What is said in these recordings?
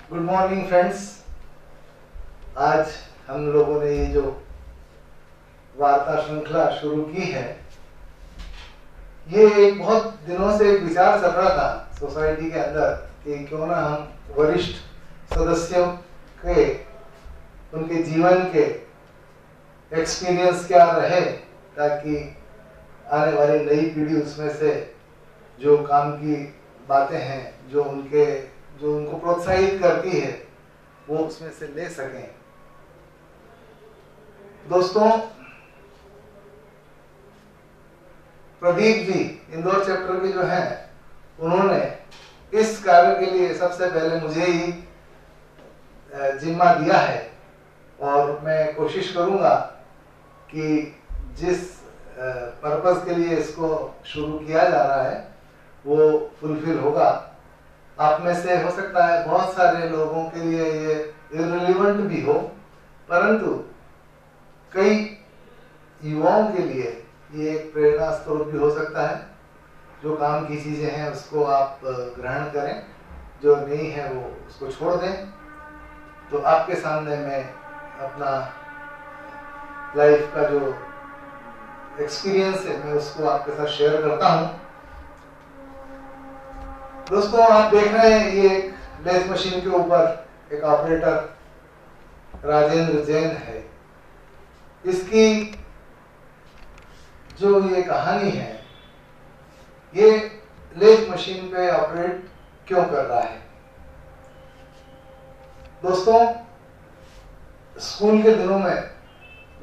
Good morning friends. आज हम लोगों ने ये जो वार्ता श्रृंखला शुरू की है, ये एक बहुत दिनों से एक विचार चल रहा था सोसाइटी के अंदर कि क्यों ना हम वरिष्ठ सदस्यों के उनके जीवन के एक्सपीरियंस क्या रहे, ताकि आने वाली नई पीढ़ी उसमें से जो काम की बातें हैं, जो उनको प्रोत्साहित करती है, वो उसमें से ले सकें। दोस्तों, प्रदीप जी इंदौर चैप्टर के जो हैं, उन्होंने इस कार्य के लिए सबसे पहले मुझे ही जिम्मा दिया है और मैं कोशिश करूंगा कि जिस पर्पस के लिए इसको शुरू किया जा रहा है वो फुलफिल होगा। आप में से हो सकता है बहुत सारे लोगों के लिए ये इररिलेवेंट भी हो, परंतु कई युवाओं के लिए ये एक प्रेरणा स्रोत भी हो सकता है। जो काम की चीजें हैं उसको आप ग्रहण करें, जो नहीं है वो उसको छोड़ दें। तो आपके सामने मैं अपना लाइफ का जो एक्सपीरियंस है मैं उसको आपके साथ शेयर करता हूं। दोस्तों, आप देख रहे हैं ये एक लेथ मशीन के ऊपर एक ऑपरेटर राजेंद्र जैन है। इसकी जो ये कहानी है, ये लेथ मशीन पे ऑपरेट क्यों कर रहा है। दोस्तों, स्कूल के दिनों में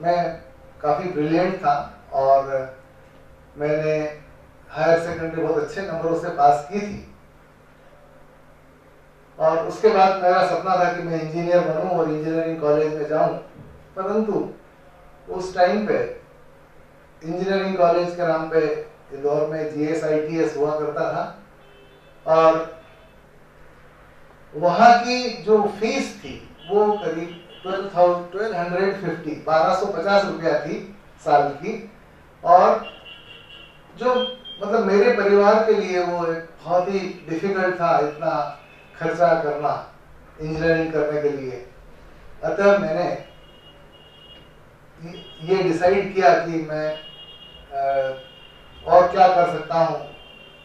मैं काफी ब्रिलियंट था और मैंने हायर सेकेंडरी बहुत अच्छे नंबरों से पास की थी। और उसके बाद मेरा सपना था कि मैं इंजीनियर बनूं और इंजीनियरिंग कॉलेज में जाऊं, परंतु उस टाइम पे इंजीनियरिंग कॉलेज के नाम पे इंदौर में GSITS हुआ करता था और वहां की जो फीस थी वो करीब 1250 रुपया थी साल की। और जो मतलब मेरे परिवार के लिए वो एक बहुत ही डिफिकल्ट था इतना खर्चा करना इंजीनियरिंग करने के लिए। अतः मैंने ये डिसाइड किया कि मैं और क्या कर सकता हूँ।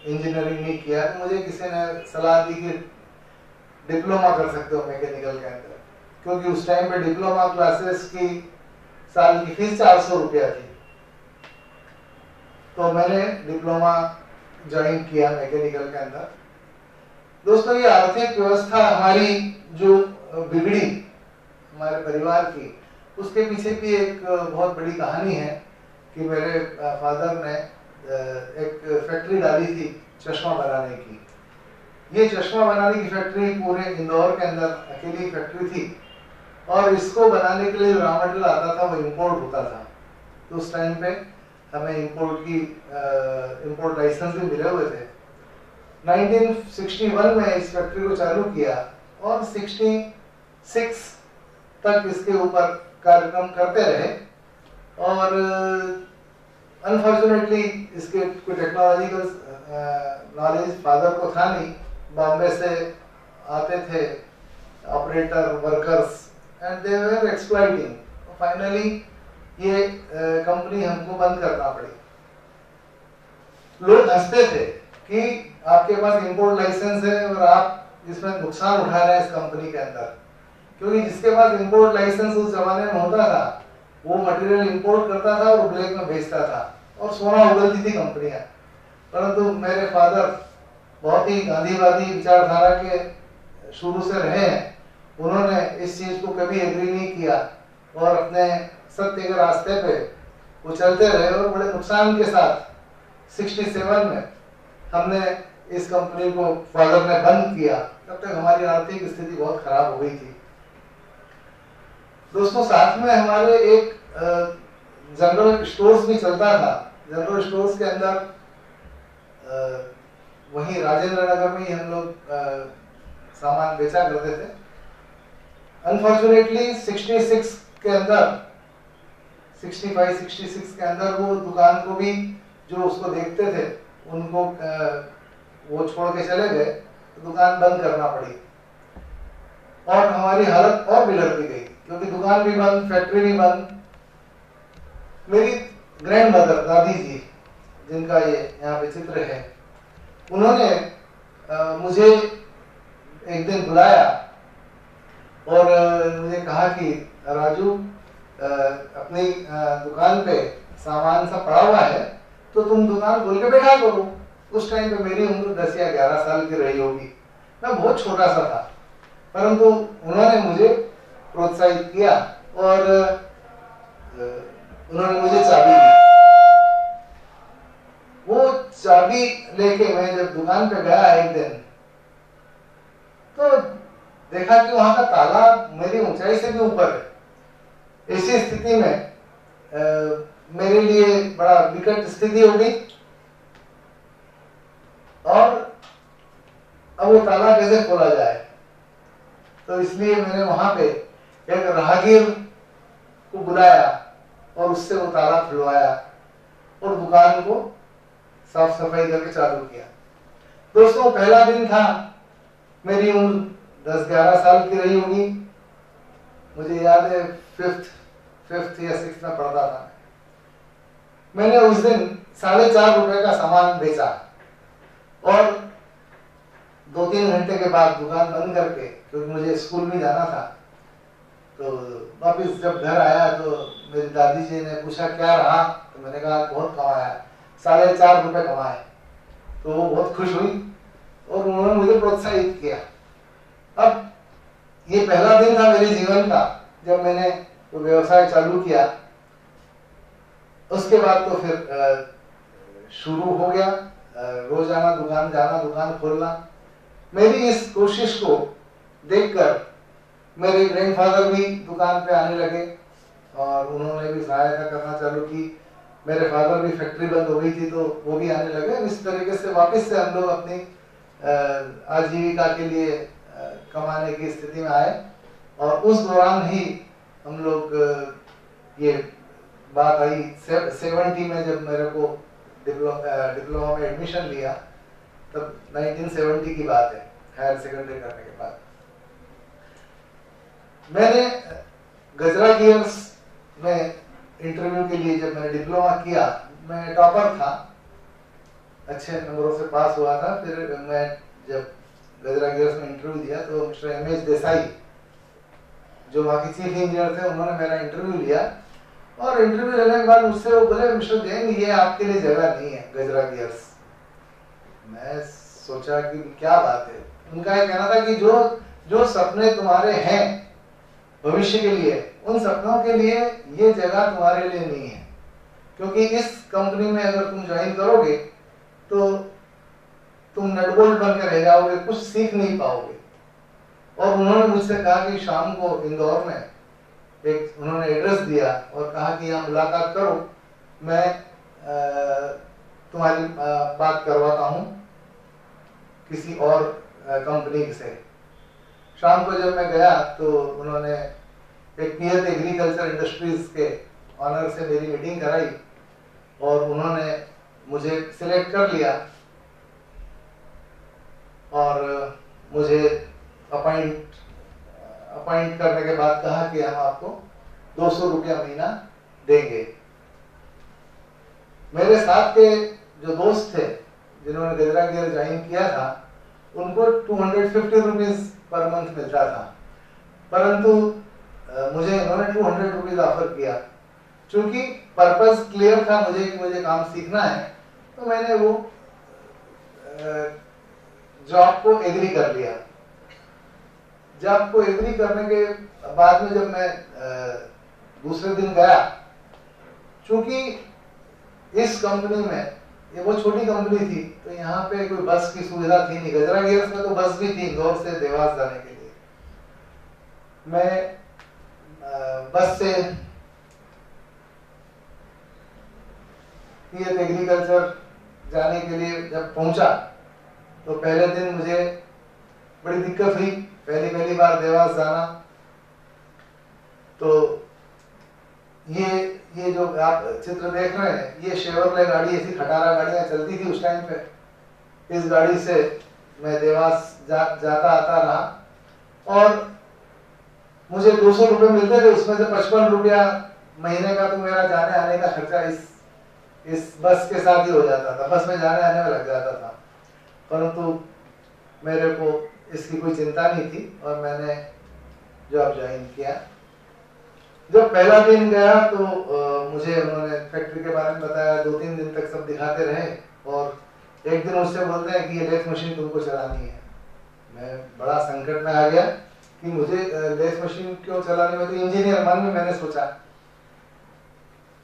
इंजीनियरिंग नहीं किया तो मुझे किसी ने सलाह दी कि डिप्लोमा कर सकते हो मैकेनिकल के अंदर, क्योंकि उस टाइम पे डिप्लोमा क्लासेस की साल की फीस 400 रुपया थी। तो मैंने डिप्लोमा ज्वाइन किया मैकेनिकल के अंदर। दोस्तों, ये आर्थिक व्यवस्था हमारी जो बिगड़ी हमारे परिवार की, उसके पीछे भी एक बहुत बड़ी कहानी है कि मेरे फादर ने एक फैक्ट्री डाली थी चश्मा बनाने की। ये चश्मा बनाने की फैक्ट्री पूरे इंदौर के अंदर अकेली फैक्ट्री थी और इसको बनाने के लिए रॉ मटेरियल आता था वो इंपोर्ट होता था। तो उस टाइम पे हमें इंपोर्ट लाइसेंस भी मिले हुए थे। 1961 में इस फैक्ट्री को चालू किया और 66 तक इसके ऊपर कार्यक्रम करते रहे। और अनफॉर्चुनेटली इसके कोई टेक्नोलॉजिकल नॉलेज फादर को था नहीं। बॉम्बे से आते थे operator workers and they were exploiting. Finally ये कंपनी हमको बंद करना पड़ी। लोग हंसते थे कि आपके पास इंपोर्ट लाइसेंस है और आप इसमें नुकसान उठा रहे हैं इस कंपनी के अंदर, क्योंकि जिसके पास इंपोर्ट लाइसेंस उस जमाने में होता था वो मटेरियल इंपोर्ट करता था और ब्लैक में बेचता था और सोना उगलती थी कंपनियां। परंतु मेरे फादर बहुत ही गांधीवादी विचारधारा के शुरू से रहे हैं। उन्होंने इस चीज को कभी एग्री नहीं किया और अपने सत्य के रास्ते पे वो चलते रहे और बड़े नुकसान के साथ 67 में हमने इस कंपनी को फादर ने बंद किया। तब तक हमारी आर्थिक स्थिति बहुत खराब हो गई थी। दोस्तों, साथ में हमारे एक जनरल स्टोर्स भी चलता था। जनरल स्टोर्स के अंदर वहीं राजेंद्र नगर में ही हम लोग सामान बेचा करते थे। अनफॉर्चुनेटली 66 के अंदर 65-66 के अंदर वो दुकान को भी जो उसको देखते थे उनको वो छोड़ के चले गए तो दुकान बंद करना पड़ी। और हमारी हालत और बिगड़ती गई, क्योंकि दुकान भी बंद, फैक्ट्री भी बंद। मेरी ग्रैंड मदर, दादी जी, जिनका ये यहाँ पे चित्र है, उन्होंने मुझे एक दिन बुलाया और मुझे कहा कि राजू, अपनी दुकान पे सामान सब पड़ा हुआ है, तो तुम दुकान खोल के बैठा करो। उस टाइम पे मेरी उम्र 10 या 11 साल की रही होगी, मैं बहुत छोटा सा था, परंतु उन्होंने मुझे प्रोत्साहित किया और उन्होंने मुझे चाबी दी। वो चाबी लेके मैं जब दुकान पे गया एक दिन, तो देखा कि वहां का ताला मेरी ऊंचाई से भी ऊपर है। ऐसी स्थिति में मेरे लिए बड़ा विकट स्थिति हो गई और अब वो ताला कैसे खोला जाए। तो इसलिए मैंने वहां पे एक राहगीर को बुलाया और उससे वो ताला खुलवाया और दुकान को साफ सफाई करके चालू किया। दोस्तों, पहला दिन था, मेरी उम्र 10-11 साल की रही होगी, मुझे याद है 5th या 6th में पढ़ता था। मैंने उस दिन 4.5 रुपए का सामान बेचा और 2-3 घंटे के बाद दुकान बंद करके, क्योंकि मुझे स्कूल भी जाना था, तो वापिस जब घर आया तो मेरी दादी जी ने पूछा क्या रहा, तो मैंने कहा बहुत कमाया, 4.5 रुपए कमाए। तो वो बहुत खुश हुई और उन्होंने मुझे प्रोत्साहित किया। अब ये पहला दिन था मेरे जीवन का जब मैंने वो व्यवसाय चालू किया। उसके बाद तो फिर शुरू हो गया रोजाना दुकान जाना, दुकान खोलना। मेरी इस कोशिश को देखकर मेरे ग्रैंडफादर भी दुकान पे आने लगे और उन्होंने भी सहायता करना चालू की। मेरे फादर भी, फैक्ट्री बंद हो गई थी तो वो भी आने लगे। इस तरीके से वापस से हम लोग अपनी आजीविका के लिए कमाने की स्थिति में आए और उस दौरान ही हम लोग ये बात आई 70 में जब मेरे को डिप्लोमा में एडमिशन लिया, तब 1970 की बात है, हायर सेकेंडरी करने के बाद। मैंने गजरा गियर्स में इंटरव्यू के लिए जब मैंने डिप्लोमा किया, मैं टॉपर था, अच्छे नंबरों से पास हुआ था। फिर मैं जब गजरा गियर्स में इंटरव्यू दिया तो मिस्टर एम.एच. देसाई, जो वहाँ के चीफ इंजीनियर थे, उन्होंने मेरा इंटरव्यू लिया और इंटरव्यू लेने के बाद मुझसे वो बोले, मिस्टर जैन, ये आपके लिए जगह नहीं है गजरा गियर्स। मैं सोचा कि क्या बात है। उनका ये कहना था कि जो सपने तुम्हारे हैं भविष्य के लिए, उन सपनों के लिए ये जगह तुम्हारे लिए नहीं है, क्योंकि इस कंपनी में अगर तुम ज्वाइन करोगे तो तुम नटबोल्ट बन के रह जाओगे, कुछ सीख नहीं पाओगे। और उन्होंने मुझसे कहा कि शाम को इंदौर में एक उन्होंने एड्रेस दिया और कहा कि यहाँ मुलाकात करो, मैं तुम्हारी बात करवाता हूँ किसी और कंपनी से। शाम को जब मैं गया तो उन्होंने एक पीएच एग्रीकल्चर इंडस्ट्रीज के ऑनर से मेरी मीटिंग कराई और उन्होंने मुझे सिलेक्ट कर लिया और मुझे अपॉइंट करने के बाद कहा कि हम आपको 200 रुपया महीना देंगे। मेरे साथ के जो दोस्त थे जिन्होंने गजरा गियर ज्वाइन किया था, उनको 250 रुपीज पर मंथ मिलता था, परंतु मुझे इन्होंने 200 रुपीज ऑफर किया। चूंकि पर्पस क्लियर था मुझे कि मुझे काम सीखना है, तो मैंने वो जॉब को एग्री कर लिया। जॉब को एग्री करने के बाद में जब मैं दूसरे दिन गया, चूंकि इस कंपनी में, ये वो छोटी कंपनी थी, तो यहाँ पे कोई बस की सुविधा थी नहीं। गजरा गियर्स में तो बस भी थी इंदौर से देवास जाने के लिए। मैं बस से पीएच एग्रीकल्चर जाने के लिए जब पहुंचा तो पहले दिन मुझे बड़ी दिक्कत हुई, पहली बार देवास जाना। तो ये जो आप चित्र देख रहे हैं, ये शेवरले गाड़ी, ऐसी खटारा गाड़ियां चलती थी उस टाइम पे। इस गाड़ी से मैं देवास जाता आता रहा और मुझे 200 रुपये मिलते थे, उसमें से 55 रुपया महीने का तो मेरा जाने आने का खर्चा इस बस के साथ ही हो जाता था, बस में जाने आने में लग जाता था। परंतु मेरे को इसकी कोई चिंता नहीं थी और मैंने जॉब ज्वाइन किया। जब पहला दिन गया तो मुझे उन्होंने फैक्ट्री के बारे में बताया, 2-3 दिन तक सब दिखाते रहे और एक दिन उससे बोलते हैं कि ये लेथ मशीन तुमको चलानी है। मैं बड़ा संकट में आ गया कि मुझे लेथ मशीन क्यों चलानी, मैं तो इंजीनियर, मन में मैंने सोचा।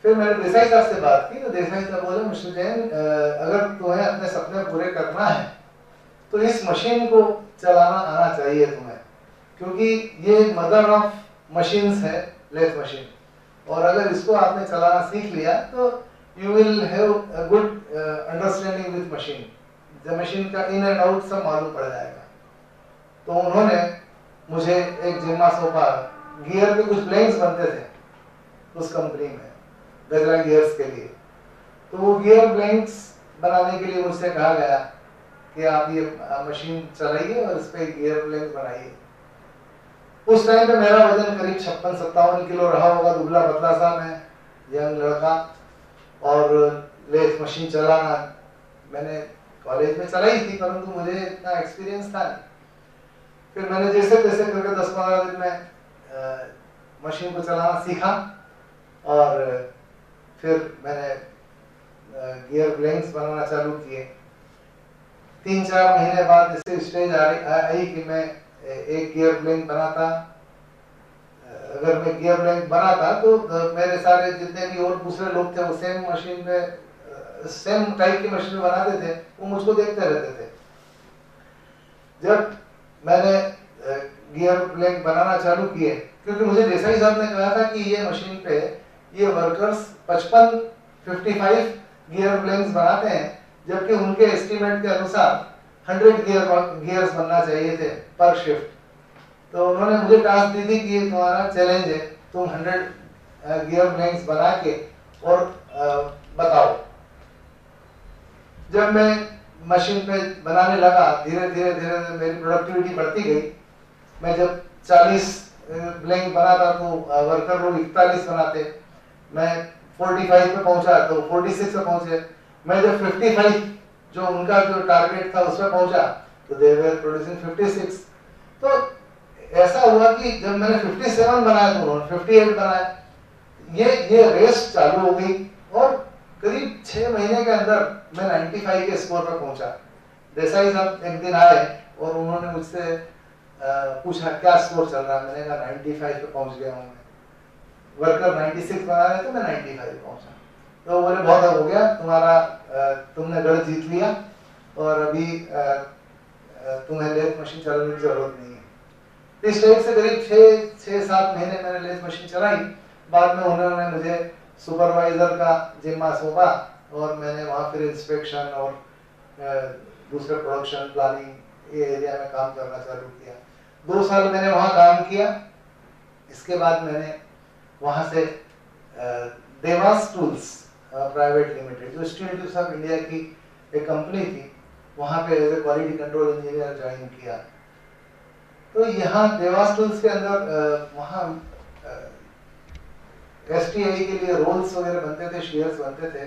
फिर मैंने देसाई साहब से बात की तो देसाई साहब बोले, मिस्टर जैन, अगर तुम्हें अपने सपने पूरे करना है तो इस मशीन को चलाना आना चाहिए तुम्हें, क्योंकि ये मदर ऑफ मशीन्स है लेथ मशीन, और अगर इसको आपने चलाना सीख लिया तो you will have a good understanding with machine, the machine का इन एंड आउट सब मालूम पड़ जाएगा। तो उन्होंने मुझे एक जिम्मा सौंपा। गियर के कुछ ब्लैंक्स बनते थे उस कंपनी में गजरा गियर्स के लिए, तो वो गियर ब्लैंक्स बनाने के लिए मुझसे कहा गया कि आप ये मशीन चलाइए और इस पे गियर ब्लैंक बनाइए। उस टाइम पे मेरा वजन करीब 56-57 किलो रहा होगा, दुबला पतला सा मैं यंग लड़का, और लेथ मशीन चलाना मैंने कॉलेज में चलाई थी परंतु मुझे इतना एक्सपीरियंस था नहीं। फिर मैंने जैसे तैसे करके 10-15 दिन में मशीन को चलाना सीखा और फिर मैंने गियर ब्लैंक्स बनाना चालू किए। 3-4 महीने बाद इससे स्टेज आई कि मैं एक गियर ब्लैंक बनाता। अगर मैं गियर ब्लैंक बनाता तो मेरे सारे जितने भी और दूसरे लोग थे वो सेम मशीन में सेम टाइप की मशीन बनाते थे, वो मुझको देखते रहते थे। जब मैंने गियर ब्लैंक बनाना चालू किए, क्योंकि मुझे देसाई साहब ने कहा था कि ये मशीन पे ये वर्कर्स 55 गियर ब्लैंक्स बनाते हैं, जबकि उनके एस्टीमेट के अनुसार 100 गियर्स बनना चाहिए थे पर शिफ्ट। तो उन्होंने मुझे टास्क दी थी कि ये तुम्हारा चैलेंज है, तुम 100 गियर ब्लैंक्स बना के और बताओ। जब मैं मशीन पे बनाने लगा, धीरे धीरे मेरी प्रोडक्टिविटी बढ़ती गई। मैं जब 40 ब्लैंक बनाता तो वर्कर लोग 41 बनाते, मैं 45 पे पहुंचा तो 46 पे पहुंचे। मैं जब 55 जो उनका जो टारगेट था उसमें पहुंचा तो दे वर प्रोड्यूसिंग 56। तो ऐसा हुआ कि जब मैंने 57 बनाया तो उन्होंने 58 बनाया। ये रेस चालू हो गई और करीब 6 महीने के अंदर मैं 95 के स्कोर पर पहुंचा। देसाई साहब एक दिन आए और उन्होंने मुझसे पूछा क्या स्कोर चल रहा है। मैंने कहा 95 पे पहुंच गया हूं मैं। वर्कर 96 बना रहे थे, मैं 95 पहुंचा। तो बोले बहुत हो गया तुम्हारा, तुमने गढ़ जीत लिया और अभी तुम्हें लेथ मशीन चलाने की जरूरत नहीं है। इस टाइप से करीब 6-7 महीने मैंने लेथ मशीन चलाई। बाद में उन्होंने मुझे सुपरवाइजर का जिम्मा सौंपा और मैंने वहाँ फिर इंस्पेक्शन और दूसरे प्रोडक्शन प्लानिंग ये एरिया में काम करना चालू किया। 2 साल मैंने वहाँ काम किया। इसके बाद मैंने वहाँ से देवास टूल्स प्राइवेट लिमिटेड, जो स्टील ट्यूब्स ऑफ इंडिया की एक कंपनी थी, वहाँ पे as a quality control engineer join किया। तो यहाँ देवास टूल्स के अंदर वहाँ STI के लिए रोल्स वगैरह बनते थे, शेयर्स बनते थे,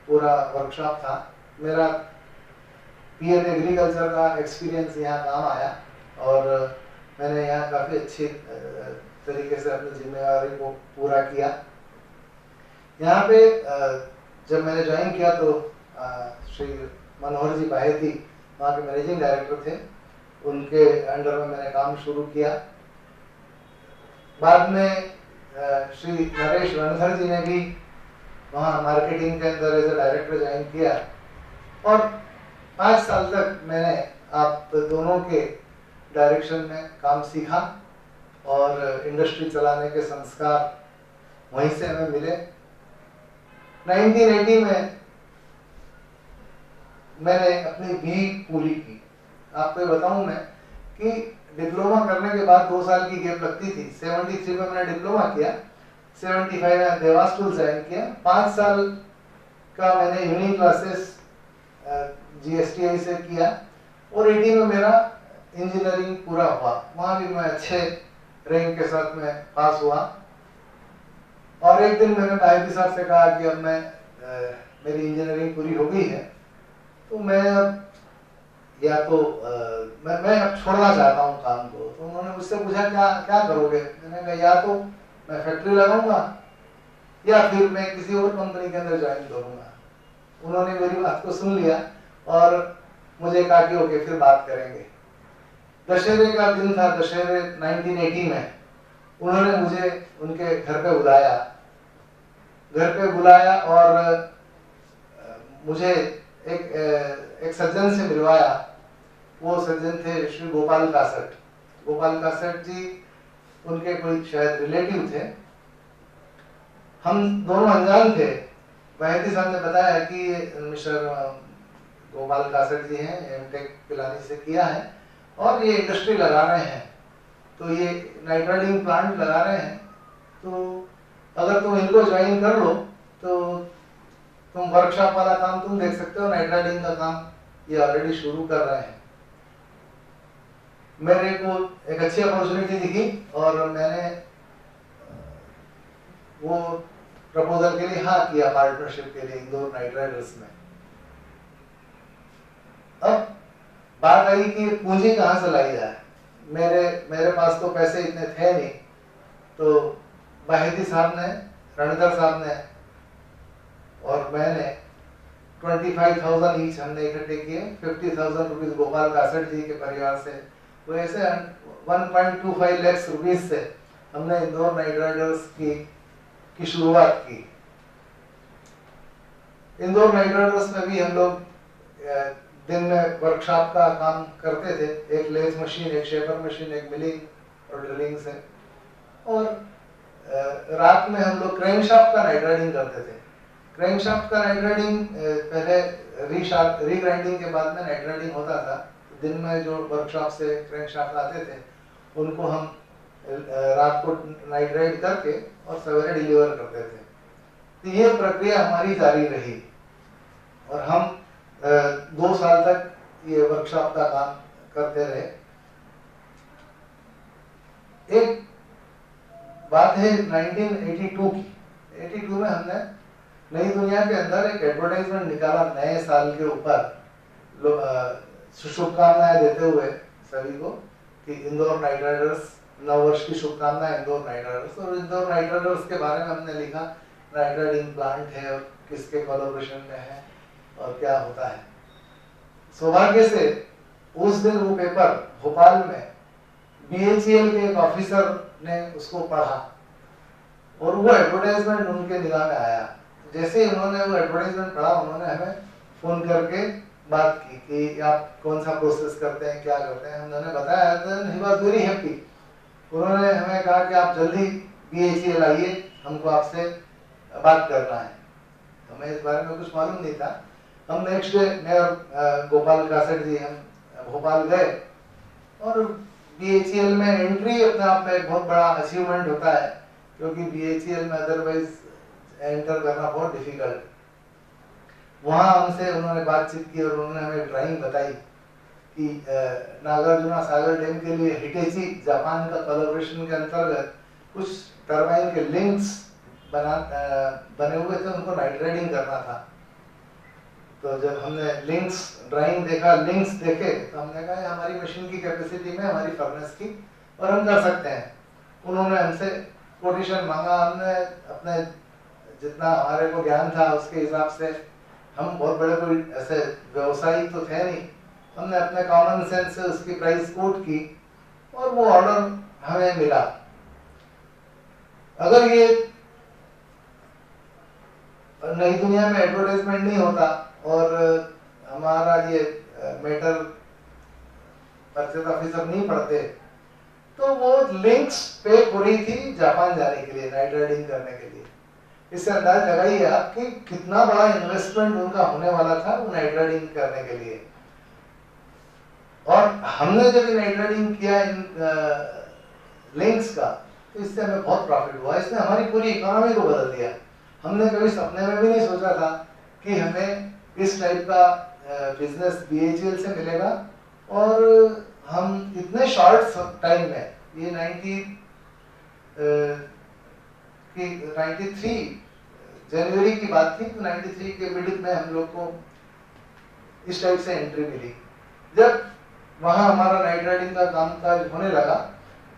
पूरा वर्कशॉप था। मेरा पीएन एग्रीकल्चर का एक्सपीरियंस यहाँ काम आया और मैंने यहाँ काफ़ी अच्छी तरीके से अपनी जिम्मेदारी को पूरा किया। यहाँ पे जब मैंने ज्वाइन किया तो श्री मनोहर जी बाहेती वहाँ के मैनेजिंग डायरेक्टर थे, उनके अंडर में मैंने काम शुरू किया। बाद में श्री नरेश रणधर जी ने भी वहाँ मार्केटिंग के अंदर एज ए डायरेक्टर ज्वाइन किया और 5 साल तक मैंने आप दोनों के डायरेक्शन में काम सीखा और इंडस्ट्री चलाने के संस्कार वहीं से हमें मिले। 1980 में मैंने अपनी BE पूरी की। आपको ये बताऊं मैं कि डिप्लोमा करने के बाद 2 साल की गैप लगती थी। 73 में मैंने डिप्लोमा किया, 75 में देवास टूल्स ज्वाइन किया। 5 साल का मैंने यूनिक क्लासेस GSTI से किया और 80 में मेरा इंजीनियरिंग पूरा हुआ। वहाँ भी मैं अच्छे रैंक के साथ में पास हुआ। और एक दिन मैंने बाहेती साहब से कहा कि अब मैं मेरी इंजीनियरिंग पूरी हो गई है, तो मैं अब या तो मैं अब छोड़ना चाहता हूँ काम को। तो उन्होंने मुझसे पूछा क्या क्या करोगे? मैंने कहा या तो मैं फैक्ट्री लगाऊंगा या फिर मैं किसी और कंपनी के अंदर ज्वाइन करूंगा। उन्होंने मेरी बात को सुन लिया और मुझे कहा कि ओके फिर बात करेंगे। दशहरे का दिन था, दशहरे 1980 में। उन्होंने मुझे उनके घर पे बुलाया और मुझे एक सज्जन से मिलवाया। वो सज्जन थे श्री गोपाल कासट। गोपाल कासट जी उनके कोई शायद रिलेटिव थे। हम दोनों अनजान थे। बाहेती साहब ने बताया कि मिस्टर गोपाल कासट जी हैं, एमटेक पिलानी से किया है और ये इंडस्ट्री लगा रहे हैं, तो ये नाइट्राइडिंग प्लांट लगा रहे हैं, तो अगर तुम इनको ज्वाइन कर लो तो तुम वर्कशॉप वाला काम तुम देख सकते हो, नाइट्राइडिंग का काम ये ऑलरेडी शुरू कर रहे हैं। मेरे को एक अच्छी अपॉर्चुनिटी दिखी और मैंने वो प्रपोजल के लिए हाँ किया, पार्टनरशिप के लिए इंदौर नाइट्राइडर्स में। अब बात आई कि पूंजी कहाँ से लाई जाए। मेरे पास तो पैसे इतने थे नहीं, तो बाहेती साहब ने, रणधर साहब ने और मैंने 25,000 ईच हमने इकट्ठे किए। 50,000 रुपीज गोपाल कासट जी के परिवार से, तो ऐसे 1.25 लाख रुपीज से हमने इंदौर नाइट्राइडर्स की शुरुआत की। इंदौर नाइट्राइडर्स में भी हम लोग दिन में वर्कशॉप का काम करते थे, एक लेथ मशीन, एक शेपर मशीन, एक मिलिंग और ड्रिलिंग से। और रात में हम लोग क्रैंकशाफ्ट का नाइट्राइडिंग करते थे। क्रैंकशाफ्ट का नाइट्राइडिंग पहले रीग्राइंडिंग के बाद में नाइट्राइडिंग होता था। दिन में जो वर्कशॉप से क्रैंकशाफ्ट आते थे उनको हम रात को नाइट्राइड करके और सवेरे डिलीवर करते थे। तो ये प्रक्रिया हमारी जारी रही और हम 2 साल तक ये वर्कशॉप का काम करते रहे। एक बात है 1982 की। 82 में हमने नई दुनिया के अंदर एक एडवर्टाइजमेंट निकाला नए साल के ऊपर, शुभकामनाएं देते हुए सभी को कि इंदौर नाइट्राइडर्स, नववर्ष की शुभकामनाएं इंदौर नाइट्राइडर्स। और इंदौर नाइट्राइडर्स के बारे में हमने लिखा नाइट्राइडिंग प्लांट है और किसके कोलैबोरेशन में है और क्या होता है। सौभाग्य से उस दिन वो पेपर भोपाल में BHEL के एक ऑफिसर ने उसको पढ़ा और वो एडवर्टाइजमेंट उनके निगाह में आया। जैसे ही उन्होंने वो एडवर्टाइजमेंट पढ़ा, उन्होंने हमें फोन करके बात की कि आप कौन सा प्रोसेस करते हैं, क्या करते हैं। उन्होंने बताया, then he was very happy. उन्होंने हमें कहा कि आप जल्दी BHEL आइए, हमको आपसे बात करना है। हमें इस बारे में कुछ मालूम नहीं था। हम नेक्स्ट डे, मैं और गोपाल कासट जी हम भोपाल गए और BHEL में एंट्री अपने आप में एक बहुत बड़ा अचीवमेंट होता है, क्योंकि BHEL में अदरवाइज एंटर करना बहुत डिफिकल्ट। वहां हमसे उन्होंने बातचीत की और उन्होंने हमें ड्राइंग बताई कि नागार्जुना सागर डैम के लिए हिटेची जापान का कोलैबोरेशन के अंतर्गत कुछ टरबाइन के लिंक्स बने हुए थे, उनको नाइट्राइडिंग करना था। तो जब हमने लिंक्स ड्राइंग देखा, लिंक्स देखे, तो हमने कहा हमारी मशीन की कैपेसिटी में, हमारी फर्नेस की, और हम कर सकते हैं। उन्होंने हमसे कोटेशन मांगा। हमने अपने जितना हमारे को ज्ञान था उसके हिसाब से, हम बहुत बड़े कोई ऐसे व्यवसायी तो थे नहीं, हमने अपने कॉमन सेंस से उसकी प्राइस कोट की और वो ऑर्डर हमें मिला। अगर ये नई दुनिया में एडवर्टाइजमेंट नहीं होता और हमारा ये मैटर परचेज ऑफिसर नहीं पढ़ते, तो वो लिंक्स पे हो रही थी जापान जाने के लिए, नाइट्राइडिंग करने के लिए। इससे अंदाज लगाइए आप कि कितना बड़ा इन्वेस्टमेंट उनका होने वाला था वो नाइट्राइडिंग करने के लिए। और हमने जब नाइट्राइडिंग किया इन लिंक्स का, तो इससे हमें बहुत प्रॉफिट हुआ। इसने हमारी पूरी इकोनॉमी को बदल दिया। हमने कभी सपने में भी नहीं सोचा था कि हमें इस टाइप का बिजनेस BHEL से मिलेगा। और हम इतने शॉर्ट टाइम में, ये कि 93 जनवरी की बात थी, तो 93 के मिडिल में हम लोग को इस टाइप से एंट्री मिली। जब वहाँ हमारा नाइट राइडिंग का कामकाज होने लगा,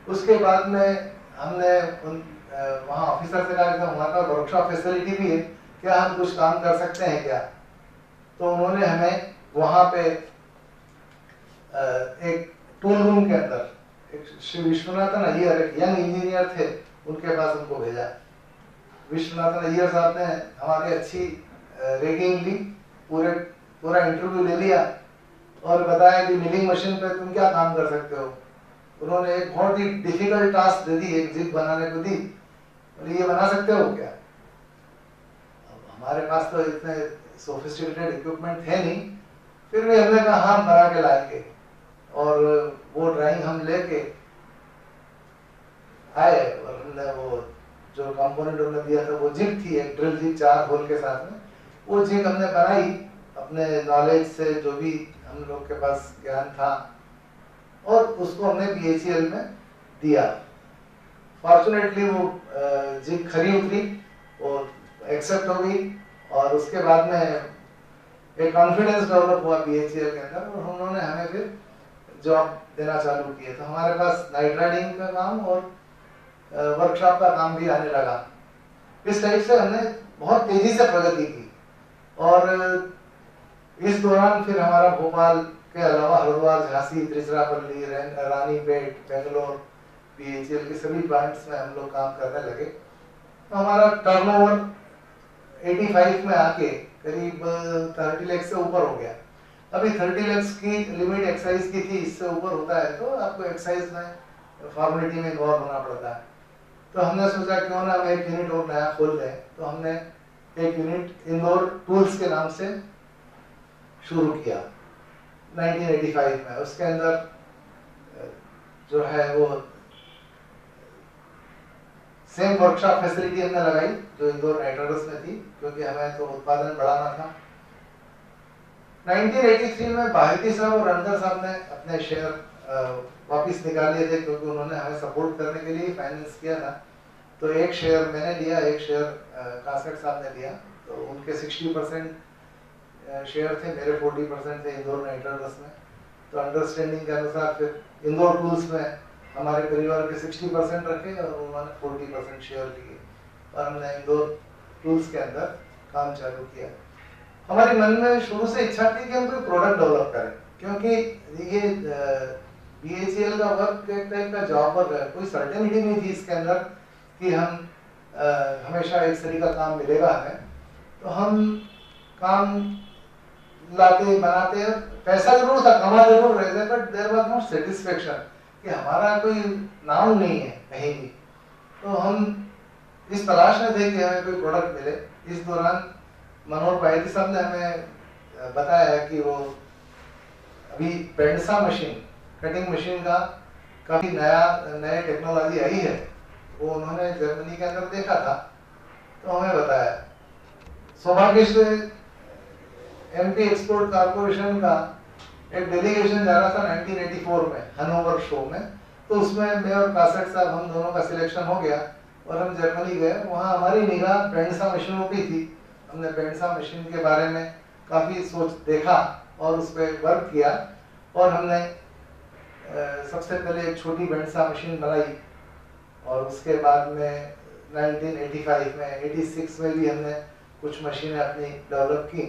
उसके बाद में हमने वहाँ ऑफिसर से कहा कि हमारे पास वर्कशॉप फैसिलिटी भी है, क्या हम कुछ काम कर सकते हैं क्या? तो उन्होंने हमें वहाँ पे एक टूल रूम के अंदर एक श्री विश्वनाथन अय्यर, एक यंग इंजीनियर थे, उनके पास उनको भेजा। विश्वनाथन अय्यर साहब ने हमारी अच्छी रेटिंग ली, पूरा इंटरव्यू ले लिया और बताया कि मिलिंग मशीन पे तुम क्या काम कर सकते हो। उन्होंने एक बहुत ही डिफिकल्ट टास्क दे दी, एक जिग बनाने को दी, और ये बना सकते हो क्या? अब हमारे पास तो इतने सोफिस्टिकेटेड इक्विपमेंट है नहीं, फिर भी हमने कहा हाँ बना के लाएंगे। और वो ड्राइंग हम लेके आए और हमने वो जो कंपोनेंट उन्होंने दिया था वो जिग थी, एक ड्रिल जिग 4 होल के साथ में, वो जिग हमने बनाई अपने नॉलेज से, जो भी हम लोग के पास ज्ञान था, और उसको हमने BHEL में दिया। फॉर्चुनेटली वो जिग खरी उतरी, वो एक्सेप्ट हो गई, और उसके बाद में एक कॉन्फिडेंस डेवलप हुआ BHEL के अंदर, और उन्होंने हमें फिर जॉब देना चालू किया। तो हमारे पास नाइट राइडिंग का काम और वर्कशॉप का काम भी आने लगा। इस टाइप से हमने बहुत तेजी से प्रगति की, और इस दौरान फिर हमारा भोपाल के अलावा हरिद्वार, झांसी, तिरुचिरापल्ली, रानीपेट, बेंगलोर, BHEL के सभी प्लांट्स में हम लोग काम करने लगे। तो हमारा टर्नओवर 85 में आके करीब 30 लाख से ऊपर हो गया। अभी 30 लाख की लिमिट एक्साइज की थी, इससे ऊपर होता है तो आपको एक्साइज में फॉर्मेलिटी में इन्वॉल्व होना पड़ता है। तो हमने सोचा क्यों ना हम एक यूनिट और नया खोल दें, तो हमने एक यूनिट इंदौर टूल्स के नाम से शुरू किया 1985 में। उसके अंदर जो है वो सेम वर्कशॉप फैसिलिटी हमने लगाई जो इंदौर नाइट्रोडस में थी, क्योंकि हमें तो उत्पादन बढ़ाना था। 1983 में भारती साहब और रणधर साहब ने अपने शेयर वापस निकाल लिए थे, क्योंकि उन्होंने हमें सपोर्ट करने के लिए फाइनेंस किया था। तो एक शेयर मैंने लिया, एक शेयर कासट साहब ने लिया, तो उनके 60% शेयर थे, मेरे 40% थे इंदौर नाइट्रोडस में। तो अंडरस्टैंडिंग के अनुसार फिर इंदौर टूल्स में हमारे परिवार के 60% रखे और उन्होंने 40% शेयर लिए, और हमने इंदौर टूल्स के अंदर काम चालू किया। हमारे मन में शुरू से इच्छा थी कि हम कोई प्रोडक्ट डेवलप करें, क्योंकि ये BHEL का वर्क एक टाइप का जॉब वर्क है, कोई सर्टेनिटी नहीं थी इसके अंदर कि हम हमेशा एक तरीका काम मिलेगा हमें। तो हम काम लाते बनाते, पैसा जरूर था, कमा जरूर रहे थे, but there was no satisfaction कि हमारा कोई नाम नहीं है कहीं भी। तो हम इस तलाश में थे कि हमें कोई प्रोडक्ट मिले। इस दौरान मनोहर पायती साहब ने हमें बताया कि वो अभी पेंडसा मशीन, कटिंग मशीन का काफी नए टेक्नोलॉजी आई है, वो उन्होंने जर्मनी के अंदर देखा था, तो हमें बताया। सौभाग्य से MP एक्सपोर्ट कारपोरेशन का एक डेलीगेशन जा रहा था 1984 में हनोवर शो में, तो उसमें मैं और कासट साहब हम दोनों का सिलेक्शन हो गया और हम जर्मनी गए। वहाँ हमारी निगाह पेंडसा मशीनों की थी। हमने पेंडसा मशीन के बारे में काफी सोच देखा और उस पर वर्क किया, और हमने सबसे पहले एक छोटी पेंडसा मशीन बनाई, और उसके बाद में 1985 में 86 में भी हमने कुछ मशीनें अपनी डेवलप की।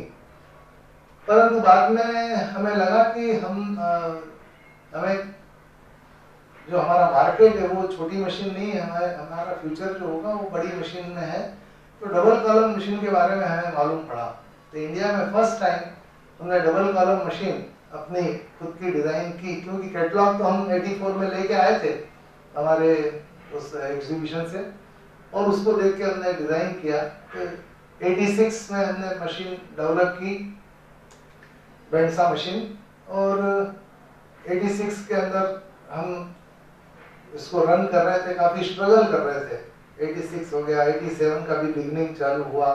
परंतु बाद में हमें लगा कि हमें जो हमारा मार्केट है वो छोटी मशीन नहीं है, हमारा फ्यूचर जो होगा वो बड़ी मशीन में है। तो डबल कॉलम मशीन के बारे में हमें मालूम पड़ा। तो इंडिया में फर्स्ट टाइम हमने डबल कॉलम मशीन अपनी खुद की डिजाइन की, क्योंकि कैटलॉग तो हम 84 में लेके आए थे हमारे उस एग्जीबिशन से, और उसको देख के हमने डिजाइन किया। तो 86 में हमने मशीन डेवलप की, पेंडसा मशीन, और 86 के अंदर हम इसको रन कर रहे थे, काफी स्ट्रगल कर रहे थे। 86 हो गया, 87 का भी बिगनिंग चालू हुआ,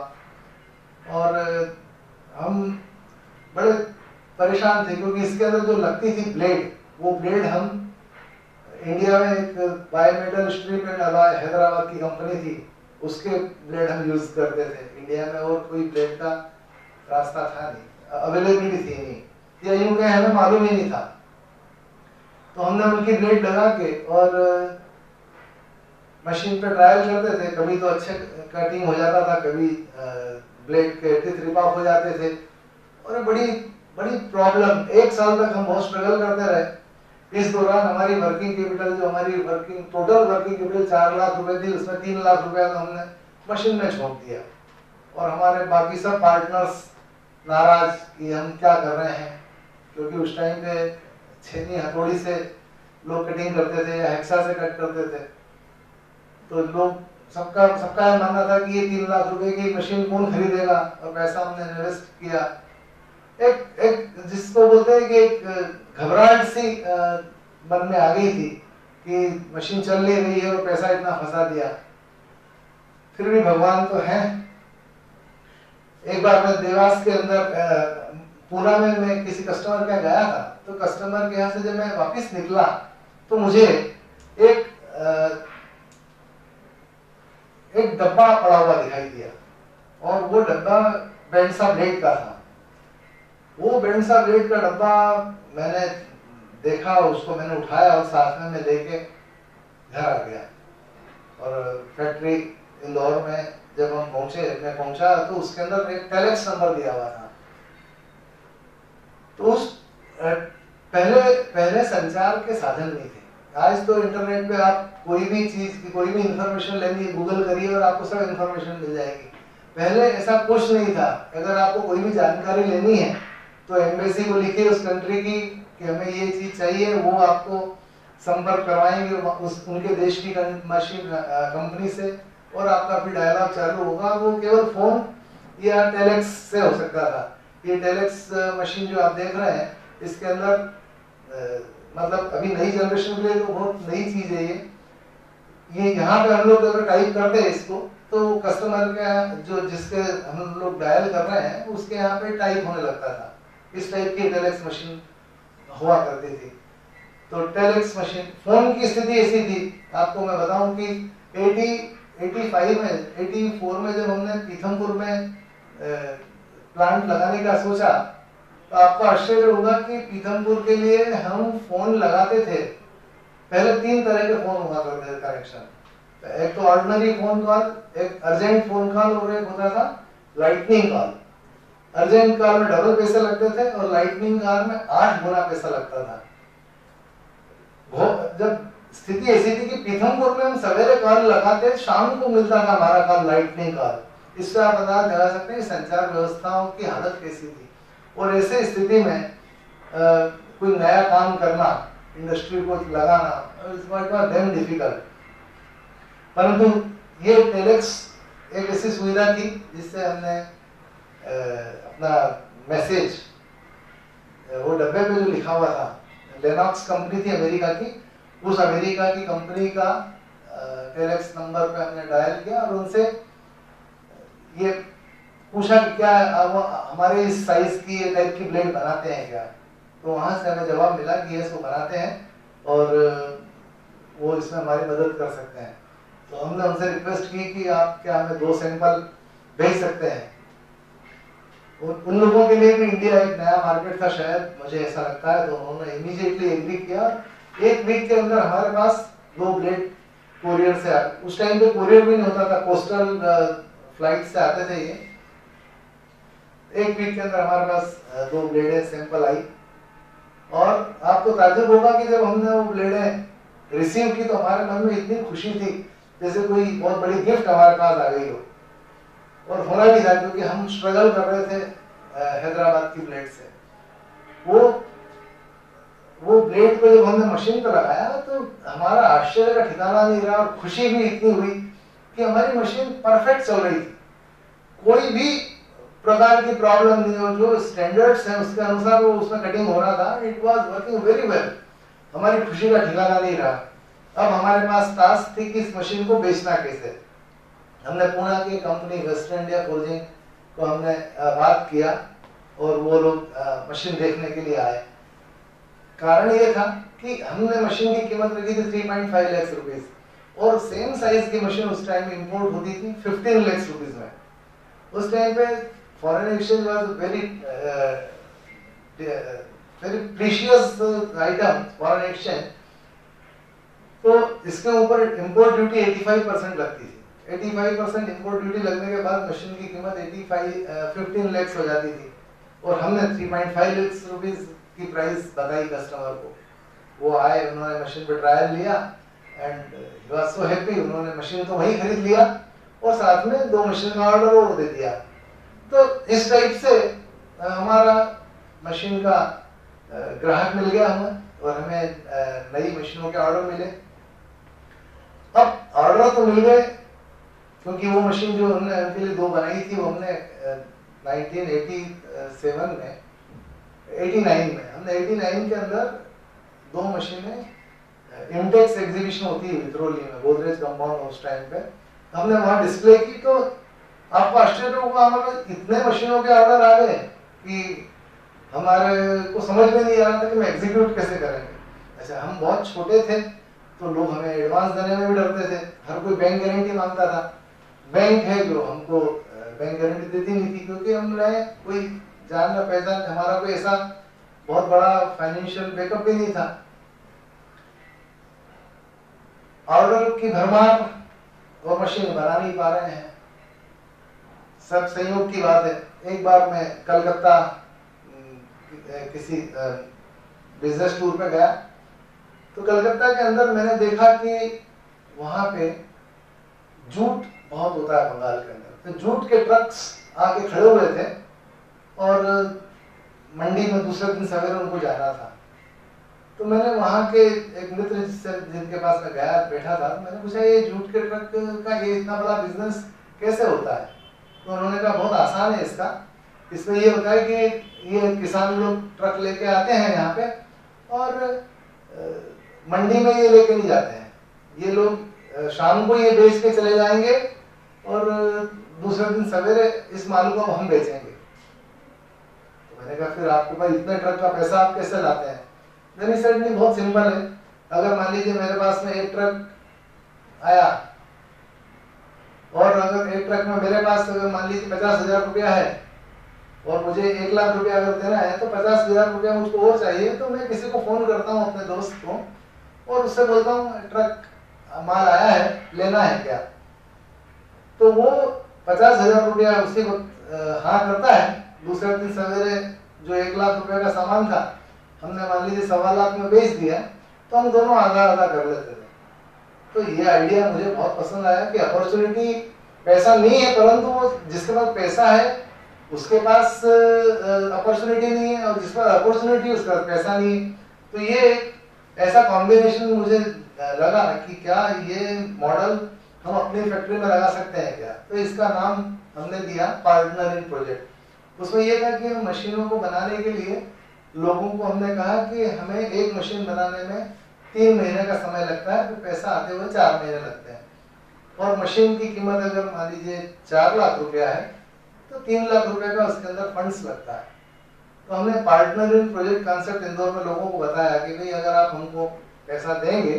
और हम बड़े परेशान थे क्योंकि इसके अंदर जो लगती थी ब्लेड, वो ब्लेड हम इंडिया में एक bimetal strip and alloy Hyderabad की कंपनी थी, उसके ब्लेड हम यूज करते थे। इंडिया में और कोई ब्लेड का रास्ता था नहीं, अवेलेबिलिटी थी नहीं, या यूं कहें हमें मालूम ही नहीं था। तो हमने उनकी ब्लेड लगा के और मशीन पे ट्रायल करते थे। कभी तो अच्छे कटिंग हो जाता था, कभी ब्लेड के टिथ रिप ऑफ हो जाते थे, और बड़ी बड़ी प्रॉब्लम। 1 साल तक हम बहुत स्ट्रगल करते रहे। इस दौरान हमारी वर्किंग कैपिटल, जो हमारी टोटल वर्किंग कैपिटल 4 लाख रुपए थी, उसमें 3 लाख रुपए तो हमने मशीन में झोंक दिया। और हमारे बाकी सब पार्टनर्स नाराज कि हम क्या कर रहे हैं, क्योंकि उस टाइम पे छेनी हथौड़ी से लोग कटिंग करते थे या हेक्सा से कट करते थे। तो लोग सबका मानना था कि ये 3 लाख रुपए की मशीन कौन खरीदेगा, और पैसा हमने इन्वेस्ट किया। एक जिसको बोलते हैं कि एक घबराहट सी मन में आ गई थी कि मशीन चल नहीं रही है और पैसा इतना फंसा दिया। फिर भी भगवान तो है। एक बार मैं देवास के अंदर पूना में मैं किसी कस्टमर के गया था, तो कस्टमर के यहाँ से जब मैं वापस निकला तो मुझे एक डब्बा पड़ा हुआ दिखाई दिया, और वो डब्बा बेंसा ब्लेड का था। वो बेंसा ब्लेड का डब्बा मैंने देखा, उसको मैंने उठाया और साथ में मैं लेके घर आ गया। और फैक्ट्री इंदौर में जब मैं पहुंचा तो उसके अंदर एक टेलेक्स नंबर दिया हुआ था। तो उस पहले संचार के साधन नहीं थे। आज तो इंटरनेट पे आप कोई भी चीज की कोई भी इंफॉर्मेशन लेनी है, गूगल करिए और आपको सब इंफॉर्मेशन मिल जाएगी। पहले ऐसा कुछ नहीं था। अगर आपको कोई भी जानकारी लेनी है तो एम्बेसी को लिखिए उस कंट्री की कि हमें ये चीज चाहिए, वो आपको संपर्क करवाएंगे उनके देश की मशीन कंपनी से, और आपका फिर डायलॉग चालू होगा। वो केवल फोन या टेलेक्स से हो सकता था। ये टेलेक्स मशीन जो आप देख रहे हैं, इसके अंदर मतलब अभी नई जनरेशन के लिए तो बहुत नई चीज है ये यहाँ पे हम लोग अगर टाइप करते हैं इसको, तो कस्टमर का जो जिसके हम लोग डायल कर रहे हैं उसके यहाँ पे टाइप होने लगता था। इस टाइप की टेलेक्स मशीन हुआ करती थी। तो टेलेक्स मशीन, फोन की स्थिति ऐसी थी, आपको मैं बताऊं कि 84 में जब हमने पीथमपुर में प्लांट लगाने का सोचा, तो आपको आश्चर्य होगा कि पीथमपुर के लिए हम फोन लगाते थे। पहले 3 तरह के फोन हुआ करते थे कनेक्शन। एक तो ऑर्डिनरी फोन कॉल, एक अर्जेंट फोन कॉल, और एक होता था लाइटनिंग कॉल। अर्जेंट कॉल में डबल पैसे लगते थे और लाइटनिंग कॉल में 8 गुना पैसा लगता था। जब स्थिति ऐसी थी कि पीथमपुर में हम सवेरे कॉल लगाते, शाम को मिलता था हमारा कॉल लाइटनिंग कॉल। इससे आप अंदाजा लगा सकते हैं संचार व्यवस्थाओं की हालत कैसी थी। और ऐसे स्थिति में कोई नया काम करना, इंडस्ट्री को लगाना, इट्स वाज वेरी डिफिकल्ट। परंतु ये टेलेक्स एक ऐसी सुविधा थी जिससे हमने अपना मैसेज, वो डब्बे पे जो लिखा हुआ था, लेनॉक्स कंपनी थी अमेरिका की, उस अमेरिका की कंपनी का टेलेक्स नंबर पे हमने डायल किया और उनसे ये पूछा कि क्या हमारे इस साइज की ये टाइप की ब्लेड बनाते हैं क्या। तो वहां से हमें जवाब मिला कि यस, वो बनाते हैं और वो इसमें हमारी मदद कर सकते हैं। तो हमने उनसे रिक्वेस्ट की कि आप क्या हमें 2 सैंपल भेज सकते हैं। उन लोगों के लिए भी इंडिया एक नया मार्केट था शायद, मुझे ऐसा लगता है। तो उन्होंने इमीडिएटली एग्री किया। 1 वीक के अंदर हमारे पास 2 ब्लेड कोरियर से उस टाइम पे कोरियर भी नहीं होता था, पोस्टल फ्लाइट से आते थे ये। 1 वीक के अंदर हमारे पास 2 ब्लेडें सैंपल आई। और आपको ताज्जुब होगा कि जब हमने वो ब्लेडें रिसीव की तो हमारे मन में इतनी खुशी थी जैसे कोई बहुत बड़ी गिफ्ट हमारे पास आ गई हो। और होना भी था, क्योंकि हम स्ट्रगल कर रहे थे हैदराबाद की ब्लेड से। वो ब्लेड को जब हमने मशीन पर लगाया तो हमारा आश्चर्य का ठिकाना नहीं रहा, और खुशी भी इतनी हुई कि हमारी मशीन परफेक्ट चल रही थी। कोई भी प्रकार की प्रॉब्लम नहीं हो, जो स्टैंडर्ड्स हैं उसके अनुसार वो उसमें कटिंग हो रहा था। It was working very well. हमारी खुशी का ठिकाना नहीं रहा। अब हमारे पास टास्क थी कि इस मशीन को बेचना कैसे। हमने पुणे की कंपनी वेस्ट इंडिया फोर्जिंग को हमने बात किया और वो लोग मशीन देखने के लिए आए। कारण ये था कि हमने मशीन की कीमत रखी थी 3.5 लाख रुपीस, और सेम साइज की मशीन उस टाइम इंपोर्ट होती थी 15 लाख रुपीस में। उस टाइम पे foreign exchange was very precious item, foreign exchange. तो इसके ऊपर इंपोर्ट ड्यूटी 85% लगती थी। 85% इंपोर्ट ड्यूटी लगने के बाद मशीन की कीमत 15 लाख हो जाती थी, और हमने 3.5 लाख रुपीस की प्राइस बताई कस्टमर को। वो आए, उन्होंने मशीन पे ट्रायल लिया and he was so happy. उन्होंने मशीन तो वहीं खरीद लिया और साथ में 2 मशीन का ऑर्डर और दे दिया। तो इस टाइप से हमारा मशीन का ग्राहक मिल गया हमें, और हमें नई मशीनों के ऑर्डर मिले। अब ऑर्डर तो मिल गए, क्योंकि वो मशीन जो हमने उनके लिए 2 बनाई थी वो हमने 1987 में 89 में हमने 89 के अंदर 2 मशीनें, इंटेक्स एग्जीबिशन होती है विक्रोली में, गोदरेज कंपाउंड, उस टाइम पे हमने वहां डिस्प्ले की। तो आपको आश्चर्य होगा, हमारे इतने मशीनों के ऑर्डर आ गए कि हमारे को समझ में नहीं आ रहा था कि हम एग्जीक्यूट कैसे करेंगे। अच्छा, हम बहुत छोटे थे तो लोग हमें एडवांस देने में भी डरते थे, हर कोई बैंक गारंटी मांगता था। बैंक है जो हमको बैंक गारंटी देती नहीं थी, क्योंकि हमने कोई जान पहचान, हमारा कोई ऐसा बहुत बड़ा फाइनेंशियल बैकअप भी नहीं था। ऑर्डर की भरमार और मशीन बना नहीं पा रहे हैं। सब संयोग की बात है। एक बार मैं कलकत्ता किसी बिजनेस टूर पे गया, तो कलकत्ता के अंदर मैंने देखा कि वहां पे जूट बहुत होता है बंगाल के अंदर। तो जूट के ट्रक्स आके खड़े हुए थे, और मंडी में दूसरे दिन सवेरे उनको जाना था। तो मैंने वहां के एक मित्र जिनके पास मैं गया बैठा था, तो मैंने पूछा ये जूट के ट्रक का ये इतना बड़ा बिजनेस कैसे होता है? तो उन्होंने कहा बहुत आसान है इसका। इसमें ये होता है कि ये किसान लोग ट्रक लेके आते हैं यहाँ पे, और मंडी में ये लेके नहीं जाते हैं। ये लोग शाम को ये बेच के चले जाएंगे, और दूसरे दिन सवेरे इस माल को हम बेचेंगे। तो मैंने कहा फिर आपके पास इतने ट्रक का पैसा आप कैसे लाते हैं? नहीं सर, नहीं, बहुत सिंपल है। अगर मान लीजिए मेरे पास में एक ट्रक आया, और अगर एक ट्रक में मेरे पास अगर मान लीजिए 50,000 रुपया है, और मुझे 1 लाख रुपया अगर देना है, तो 50,000 रुपया मुझको और चाहिए, तो मैं किसी को फोन करता हूँ अपने दोस्त को, और उससे बोलता हूँ ट्रक माल आया है, लेना है क्या? तो वो 50,000 रुपया उसी वक्त हाँ करता है। दूसरे दिन सवेरे जो 1 लाख रुपए का सामान था, हमने मान लीजिए 1.25 लाख में बेच दिया, तो हम दोनों आधा आधा कर लेते थे। तो ये आइडिया मुझे बहुत पसंद आया कि अपॉर्चुनिटी पैसा नहीं है, परंतु वो जिसके पास पैसा है उसके पास अपॉर्चुनिटी नहीं है, और जिसके पास अपॉर्चुनिटी उसके पास पैसा नहीं है। तो ये ऐसा कॉम्बिनेशन मुझे लगा कि क्या ये मॉडल हम अपनी फैक्ट्री में लगा सकते हैं क्या? तो इसका नाम हमने दिया पार्टनर इन प्रोजेक्ट। उसमें यह था कि मशीनों को बनाने के लिए लोगों को हमने कहा कि हमें एक मशीन बनाने में 3 महीने का समय लगता है, तो पैसा आते हुए 4 महीने लगते हैं। और मशीन की कीमत अगर मान लीजिए 4 लाख रुपया है, तो 3 लाख रुपए का उसके अंदर फंड्स लगता है। तो हमने partner in project concept Indore में लोगों को बताया कि भाई अगर आप हमको पैसा देंगे,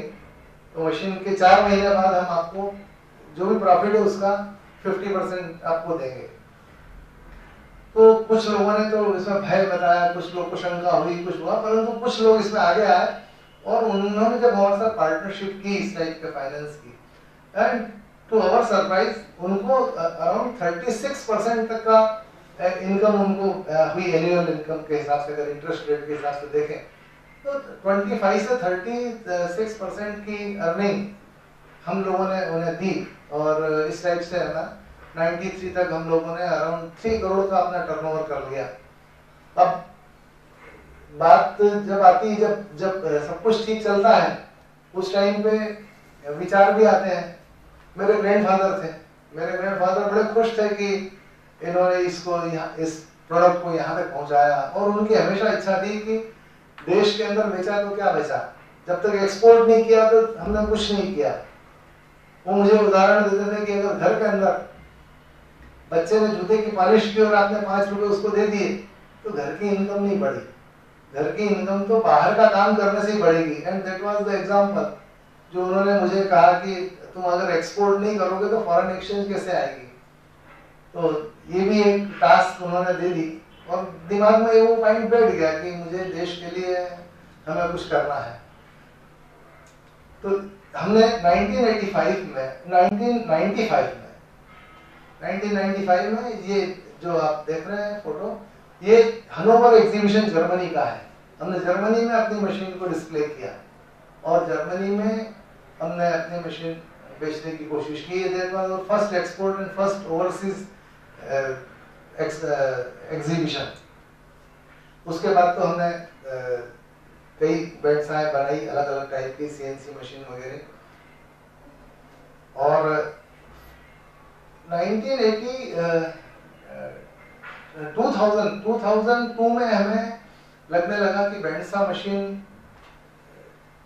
तो मशीन के 4 महीने बाद हम आपको जो भी प्रॉफिट है उसका 50% आपको देंगे। तो कुछ लोगों ने तो इसमें भय बताया, कुछ लोग को शंका हुई, कुछ हुआ, परंतु कुछ लोग इसमें आगे आए, और उन्होंने जब हमारे साथ पार्टनरशिप की इस टाइप के फाइनेंस की, एंड टू आवर सरप्राइज उनको अराउंड 36% तक का इनकम उनको हुई, एनुअल इनकम के हिसाब से, अगर इंटरेस्ट रेट के हिसाब से देखें तो 25 से 36% की अर्निंग हम लोगों ने उन्हें दी। और इस टाइप से है ना 93 तक हम लोगों ने अराउंड 3 करोड़ का अपना टर्नओवर कर लिया। अब बात जब आती है, जब सब कुछ ठीक चलता है, उस टाइम पे विचार भी आते हैं। मेरे ग्रैंडफादर थे, मेरे ग्रैंडफादर बड़े खुश थे कि इन्होंने इसको इस प्रोडक्ट को यहाँ तक पहुंचाया, और उनकी हमेशा इच्छा थी कि देश के अंदर बेचा तो क्या बेचा, जब तक एक्सपोर्ट नहीं किया तो हमने कुछ नहीं किया। वो मुझे उदाहरण देते थे कि अगर घर के अंदर बच्चे ने जूते की पॉलिश की और आपने 5 रुपए उसको दे दिए, तो घर की इनकम नहीं बढ़ी। घर की इनकम तो बाहर का काम करने से ही बढ़ेगी। And that was the example जो उन्होंने मुझे कहा कि तुम अगर एक्सपोर्ट नहीं करोगे तो फॉरेन एक्सचेंज कैसे आएगी। तो ये भी एक टास्क उन्होंने दे दी और दिमाग में वो पॉइंट बैठ गया कि मुझे देश के लिए हमें कुछ करना है। तो हमने 1995 में ये जो आप देख रहे हैं फोटो, ये हनोवर एग्जीबिशन जर्मनी का है। हमने जर्मनी में अपनी मशीन को डिस्प्ले किया और जर्मनी में हमने अपनी मशीन बेचने की कोशिश की। First export and first overseas exhibition. उसके बाद तो हमने कई वेबसाइट बनाई अलग अलग टाइप की, सीएनसी मशीन वगैरह। और 2002 में हमें लगने लगा कि बैंडसा मशीन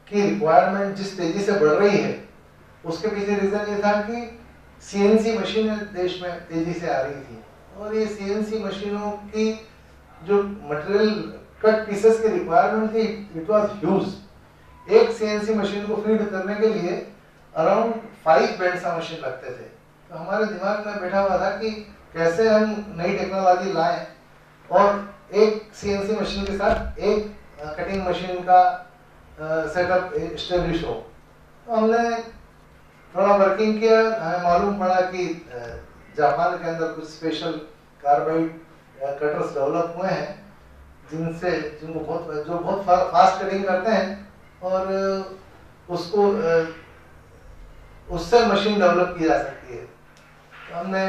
की रिक्वायरमेंट जिस तेजी से बढ़ रही है उसके पीछे रीजन ये था कि सीएनसी मशीनें देश में तेजी से आ रही थी और ये सीएनसी मशीनों की जो मटेरियल कट पीसेस की रिक्वायरमेंट थी इट वाज ह्यूज। एक सीएनसी मशीन को फीड करने के लिए अराउंड 5 बैंडसा मशीन लगते थे। तो हमारे दिमाग में बैठा हुआ था कि कैसे हम नई टेक्नोलॉजी लाएं और एक सीएनसी मशीन के साथ एक कटिंग मशीन का सेटअप एस्टेब्लिश हो। तो हमने थोड़ा वर्किंग किया, हमें मालूम पड़ा कि जापान के अंदर कुछ स्पेशल कार्बाइड कटर्स डेवलप हुए हैं जिनको बहुत फास्ट कटिंग करते हैं और उसको उससे मशीन डेवलप की जा सकती है। तो हमने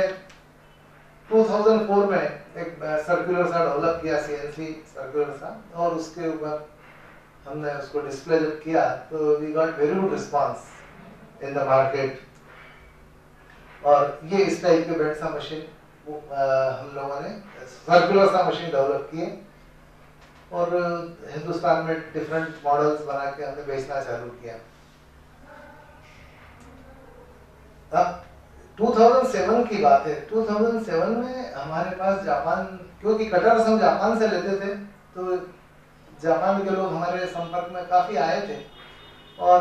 2004 में एक सर्कुलर सा डेवलप किया, सीएनसी सर्कुलर सा, और उसके ऊपर हमने उसको डिस्प्ले जब किया तो we got very good response in the market. और ये इस टाइप के बैंडसा मशीन हम लोगों ने सर्कुलर सा मशीन डेवलप किए और हिंदुस्तान में डिफरेंट मॉडल्स बना के हमने बेचना चालू किया। अब 2007 की बात है। 2007 में हमारे पास जापान, क्योंकि कटर्स हम जापान से लेते थे तो जापान के लोग हमारे संपर्क में काफी आए थे और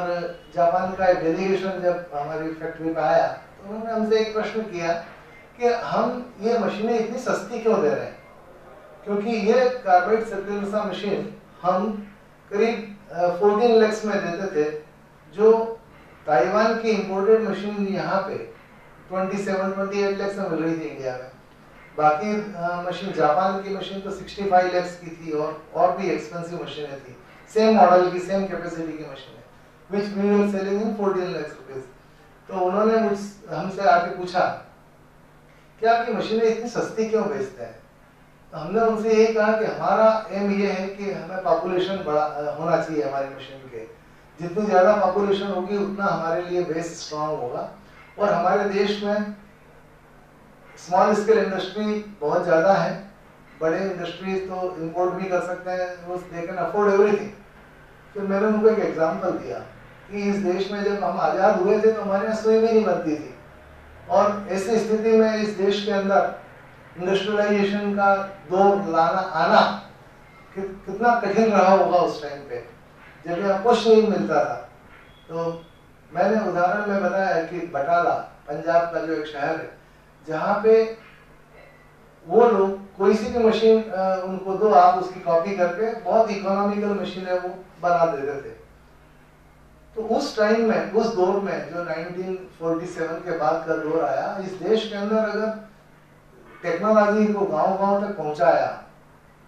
जापान का एक डेलीगेशन जब हमारी फैक्ट्री पे आया तो उन्होंने हमसे एक प्रश्न किया कि हम ये मशीनें इतनी सस्ती क्यों दे रहे हैं, क्योंकि ये कार्बाइड सर्कुलर सा मशीन हम करीब 14 लाख में देते थे, जो ताइवान की इंपोर्टेड मशीन यहाँ पे 27-28 लाख में मिल रही थी इंडिया में। बाकी मशीन, जापान की मशीन तो 65 लाख की थी और भी एक्सपेंसिव मशीनें थी, सेम मॉडल की, सेम कैपेसिटी की मशीनें, which we were selling in 14 lakh रुपए। तो उन्होंने हमसे आके पूछा कि आपकी मशीनें इतनी सस्ती क्यों बेचते हैं। तो हमने उनसे यही कहा कि हमारा एम ये है कि हमें पॉपुलेशन बड़ा होना चाहिए हमारी मशीन के। जितनी ज्यादा पॉपुलेशन होगी उतना हमारे लिए बेस स्ट्रांग होगा और हमारे देश में स्मॉल स्केल इंडस्ट्री बहुत ज्यादा है, बड़े इंडस्ट्रीज तो इंपोर्ट भी कर सकते हैं, वो दे कैन अफोर्ड एवरीथिंग। फिर मैंने उनको एक एग्जांपल दिया कि इस देश में जब हम आजाद हुए थे तो हमारे यहाँ सुई भी नहीं बनती थी और ऐसी स्थिति में इस देश के अंदर इंडस्ट्रियलाइजेशन का दौर आना कितना कठिन रहा होगा उस टाइम पे जब यहाँ कुछ नहीं मिलता था। तो मैंने उदाहरण में बताया कि बटाला पंजाब का जो एक शहर है जहाँ पे वो लोग कोई सी भी मशीन उनको दो, आप उसकी कॉपी करके बहुत इकोनॉमिकल मशीन है वो बना देते थे। तो उस टाइम में, उस दौर में जो 1947 के बाद का दौर आया, इस देश के अंदर अगर टेक्नोलॉजी को गांव-गांव तक पहुंचाया,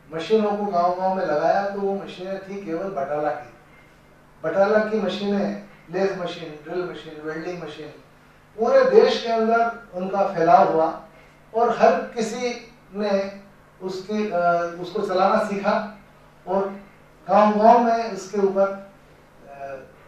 मशीनों को गांव-गांव में लगाया, तो वो मशीनें थी केवल बटाला की मशीनें, lathe machine, drill machine, welding machine, पूरे देश के अंदर उनका फैलाव हुआ और हर किसी ने उसको चलाना सीखा और गांव-गांव में इसके ऊपर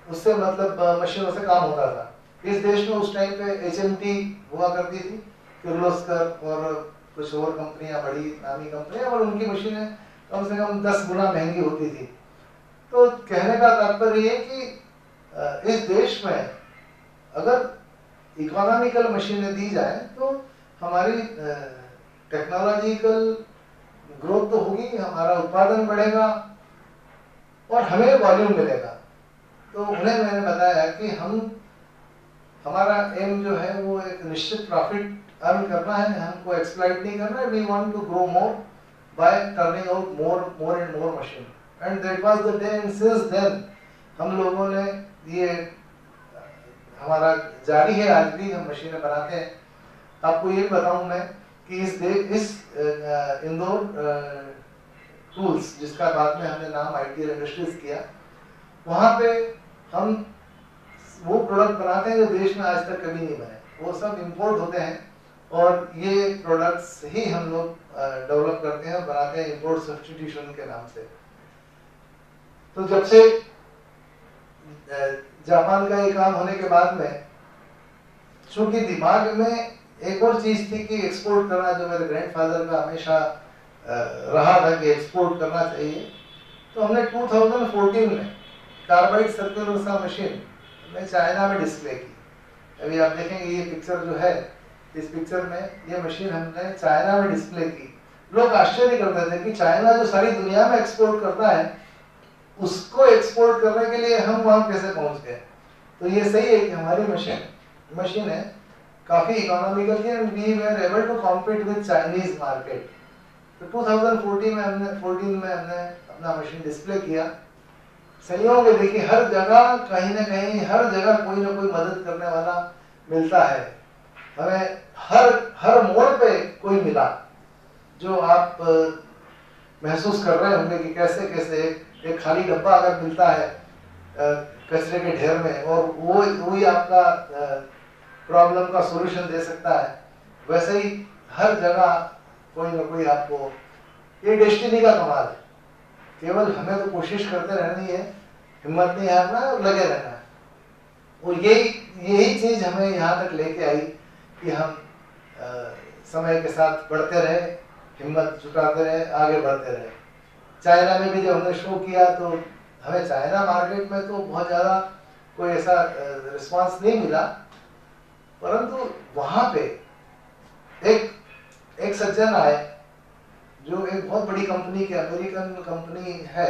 उससे मतलब मशीनों से काम होता था। इस देश में उस टाइम पे HMT हुआ करती थी, किर्लोस्कर और कुछ और कंपनियां, बड़ी नामी कंपनियां, और उनकी मशीनें कम से कम 10 गुना महंगी होती थी। तो कहने का तात्पर्य ये कि इस देश में अगर इकोनॉमिकल मशीनें दी जाए तो हमारी टेक्नोलॉजिकल ग्रोथ तो होगी, हमारा उत्पादन बढ़ेगा और हमें वॉल्यूम मिलेगा। तो उन्हें मैंने बताया कि हमारा एम जो है वो एक निश्चित प्रॉफिट अर्न करना है, हमको एक्सप्लॉइट नहीं करना है। We want to grow more by turning out more and more machine, and that was the day. And since then हम लोगों ने ये हमारा जारी है, आज भी हम मशीनें बनाते हैं। आपको ये बताऊं मैं कि इस इंदौर टूल्स, जिसका बाद में हमने नाम आईटीएल इंडस्ट्रीज किया, वहां पे हम वो प्रोडक्ट बनाते हैं जो देश में आज तक कभी नहीं बने। वो सब इंपोर्ट होते हैं और ये प्रोडक्ट्स ही हम लोग डेवलप करते हैं और बनाते हैं इंपोर्ट सब्स्टिट्यूशन के नाम से। तो जब से जापान का ये काम होने के बाद में, चूंकि दिमाग में एक और चीज थी कि एक्सपोर्ट करना, जो मेरे ग्रैंडफादर का हमेशा रहा था कि एक्सपोर्ट करना चाहिए, तो हमने 2014 में कार्बाइड सर्कुलर सा मशीन मैं चाइना में डिस्प्ले की। अभी आप देखेंगे ये पिक्चर जो है, इस पिक्चर में ये मशीन हमने चाइना में डिस्प्ले की। लोग आश्चर्य करते थे कि चाइना जो सारी दुनिया में एक्सपोर्ट करता है, उसको एक्सपोर्ट करने के लिए हम वहां कैसे पहुंच गए। तो ये सही है कि हमारी मशीन है काफी इकोनॉमिकल है, and we were able to compete with Chinese market. तो 2014 में हमने अपना मशीन डिस्प्ले किया। संयोग है, देखिए हर जगह कहीं ना कहीं, हर जगह कोई ना कोई मदद करने वाला मिलता है हमें। हर मोड़ पे कोई मिला जो आप महसूस कर रहे होंगे कि कैसे कैसे एक खाली डब्बा अगर मिलता है कचरे के ढेर में, और वो ही आपका प्रॉब्लम का सॉल्यूशन दे सकता है, वैसे ही हर जगह कोई ना कोई आपको, ये डेस्टिनी का कमाल है। केवल हमें तो कोशिश करते रहनी है, हिम्मत नहीं हारना है और लगे रहना है। और यही चीज हमें यहाँ तक लेके आई कि हम समय के साथ बढ़ते रहे, हिम्मत जुटाते रहे, आगे बढ़ते रहे। चाइना में भी जब हमने शो किया तो हमें चाइना मार्केट में तो बहुत ज्यादा कोई ऐसा रिस्पांस नहीं मिला, परंतु वहां पे एक सज्जन आए जो एक बहुत बड़ी कंपनी के, अमेरिकन कंपनी है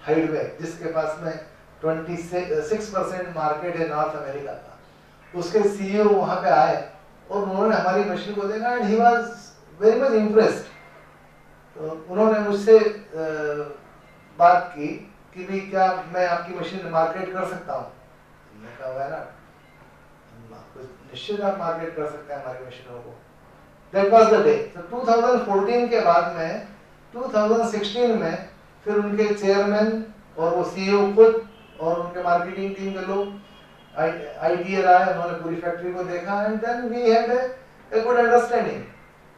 हाइडवे, जिसके पास में 26% मार्केट है नॉर्थ अमेरिका का। उसके सीईओ वहां पे आए और उन्होंने हमारी मशीन को देखा and he was very much impressed. तो उन्होंने मुझसे बात की कि भी क्या मैं आपकी मशीन मार्केट कर सकता हूँ। मैंने कहा व्हाई नॉट, निश्चित आप मार्केट कर सकते हैं हमारी मशीनों को। That was the day. तो 2014 के बाद में 2016 में फिर उनके चेयरमैन और वो सीईओ खुद और उनके मार्केटिंग टीम के लोग आईटीएल आए, उन्होंने पूरी फैक्ट्री को देखा and then we had a good understanding.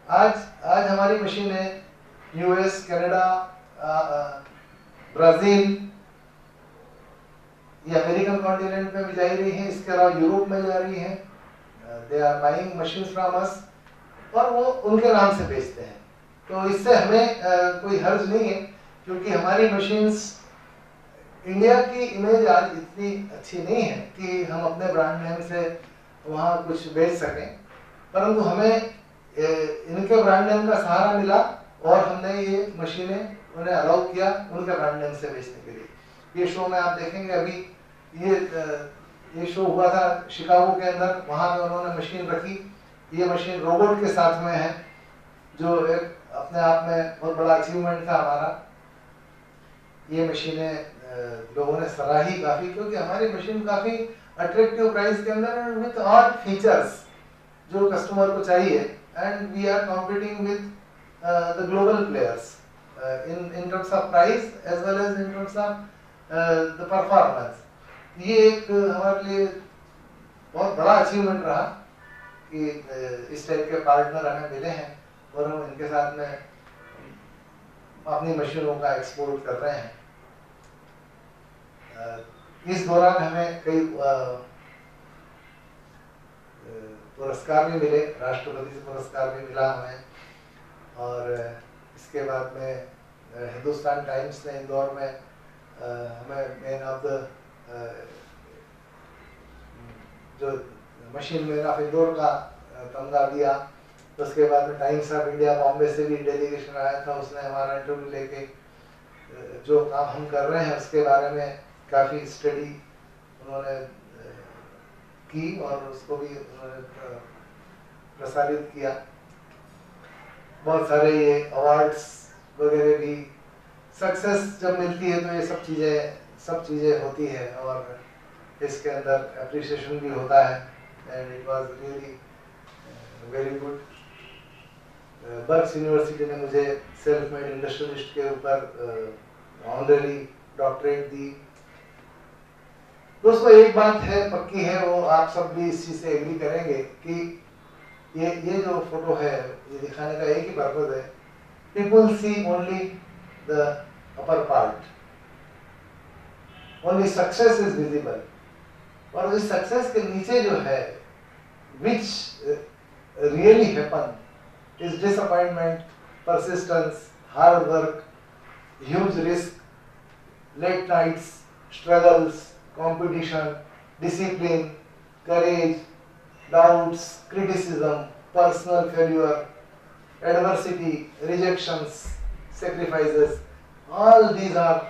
आज हमारी मशीनें यूएस, कनाडा, ब्राजील, ये अमेरिकन कॉन्टिनेंट में भी जा रही हैं, इसके अलावा यूरोप में जा रही हैं। They are buying machines from us और वो उनके नाम से बेचते हैं। तो इससे हमें कोई हर्ज नहीं है, क्योंकि हमारी मशीन्स, इंडिया की इमेज आज इतनी अच्छी नहीं है कि हम अपने ब्रांड नेम से वहाँ कुछ बेच सकें, परंतु हमें इनके ब्रांड नेम का सहारा मिला और हमने ये मशीनें उन्हें अलाउ किया उनके ब्रांड नेम से बेचने के लिए। ये शो में आप देखेंगे, अभी ये शो हुआ था शिकागो के अंदर, वहाँ पे उन्होंने मशीन रखी। ये मशीन रोबोट के साथ में है, जो एक अपने आप में बहुत बड़ा अचीवमेंट था हमारा। ये मशीनें लोगों ने सराही काफी, क्योंकि हमारी मशीन काफी अट्रैक्टिव प्राइस के अंदर विद ऑल फीचर्स जो कस्टमर को चाहिए, and we are competing with the global players in terms of price as well as in terms of the performance। ये एक हमारे लिए बहुत बड़ा अचीवमेंट रहा कि इस टाइप के पार्टनर हमें मिले हैं और हम इनके साथ में अपनी मशीनों का एक्सपोर्ट कर रहे हैं। इस दौरान हमें कई पुरस्कार भी मिले, राष्ट्रपति से पुरस्कार भी मिला हमें, और इसके बाद में हिंदुस्तान टाइम्स ने इंदौर में हमें मैन ऑफ द जो मशीन मैन ऑफ इंदौर का तमगा दिया। उसके बाद में टाइम्स ऑफ इंडिया बॉम्बे से भी डेलीगेशन आया था, उसने हमारा इंटरव्यू लेके जो काम हम कर रहे हैं उसके बारे में काफ़ी स्टडी उन्होंने की और उसको भी उन्होंने प्रसारित किया। बहुत सारे ये अवार्ड्स वगैरह भी, सक्सेस जब मिलती है तो ये सब चीज़ें होती है और इसके अंदर अप्रिसिएशन भी होता है। And it was really very good. बर्क्स यूनिवर्सिटी ने मुझे सेल्फ मेड इंडस्ट्रियलिस्ट के ऊपर ऑनररी डॉक्टरेट दी। दोस्तों एक बात है पक्की है, वो आप सब भी इस चीज से एग्री करेंगे कि ये जो फोटो है ये दिखाने का एक ही पर्पज है, people see only the upper part, only success is visible, और इस सक्सेस के नीचे जो है which really happen is disappointment, persistence, hard work, huge risk, late nights, struggles, competition, discipline, courage, doubts, criticism, personal failure, adversity, rejections, sacrifices. All these are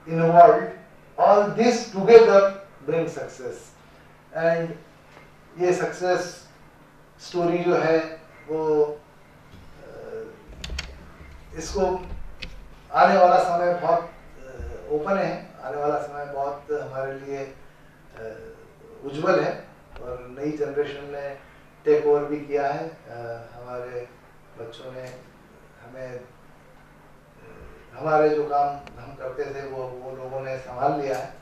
involved. All this together brings success. And ये success story जो है वो इसको आने वाला समय बहुत open है, आने वाला समय बहुत हमारे लिए उज्जवल है और नई जनरेशन ने टेक ओवर भी किया है। हमारे बच्चों ने हमें हमारे जो काम हम करते थे वो लोगों ने संभाल लिया है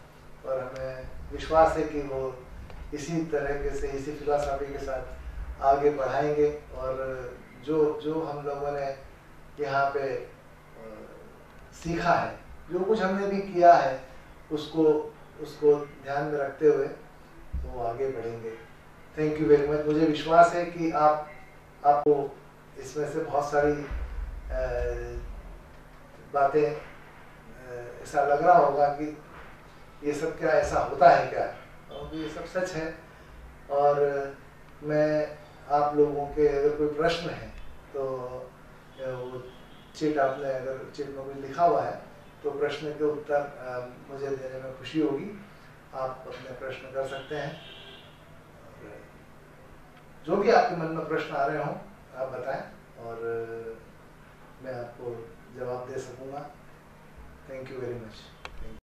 और हमें विश्वास है कि वो इसी तरीके से, इसी फिलॉसफी के साथ आगे बढ़ाएंगे और जो हम लोगों ने यहाँ पे सीखा है, जो कुछ हमने भी किया है उसको ध्यान में रखते हुए वो आगे बढ़ेंगे। Thank you very much. मुझे विश्वास है कि आपको इसमें से बहुत सारी बातें ऐसा लग रहा होगा कि ये सब क्या ऐसा होता है क्या, और ये सब सच है। और मैं आप लोगों के अगर कोई प्रश्न है तो वो चिट आपने अगर चिट में कुछ लिखा हुआ है तो प्रश्न के उत्तर मुझे देने में खुशी होगी। आप अपने प्रश्न कर सकते हैं, जो भी आपके मन में प्रश्न आ रहे हों आप बताएं और मैं आपको जवाब दे सकूंगा। Thank you very much.